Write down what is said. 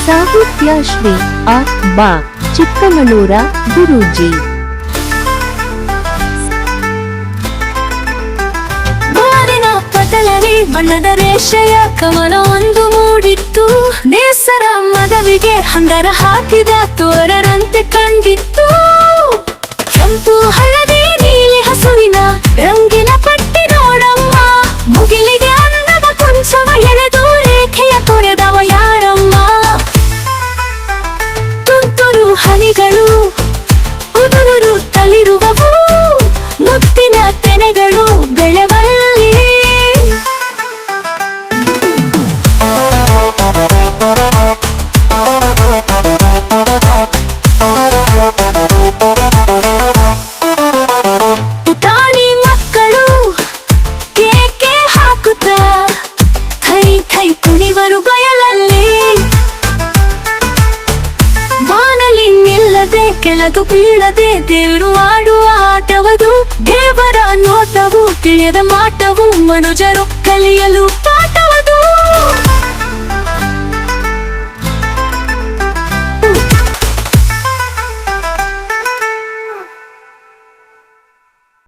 ಸಾಹಿತ್ಯ ಶ್ರೀ ಆ.ಬಾ. ಚಿಕ್ಕಮಗಳೂರ ಗುರೂಜಿ. ಬಣ್ಣದ ರೇಷೆಯ ಕಮಲ ಒಂದು ಮೂಡಿತ್ತು, ನೇಸರ ಮದವಿಗೆ ಹಂದರ ಹಾಕಿದ ತೋರರಂತೆ ಕಂಡಿತ್ತು. ಕೆಂಪು ಹಳದಿ ನೀಲಿ ಹಸುವಿನ ರಂಗಿನ ಪಟ್ಟಿ ನೋಡಮ್ಮ, ಮುಗಿಲಿಗೆ ಅನ್ನದ ಕುಂಚವ ಎಳೆದು ರೇಖೆಯ ತೊರೆದವ ಯಾರಮ್ಮ. ತುಂತುರು ಹನಿಗಳು ಉದುರು ತಳಿರುವವು, ಮುತ್ತಿನ ತೆನೆಗಳು ಬೆಳೆವಲ್ಲಿ. ಪುಟಾಣಿ ಮಕ್ಕಳು ಕೇಕೆ ಹಾಕುತ್ತ ಥೈ ಥೈ ಕುಣಿವರು ಬಯಲಲ್ಲಿ. ಬಾನಲಿ ನಿಲ್ಲದೆ ಕೆಳದು ಬೀಳದೆ ದೇವರು ಆಡುವ ಆಟವದು, ದೇವರ ನೋಟವು ತಿಳಿಯದ ಮಾಟವು ಮನುಜರು ಕಲಿಯಲು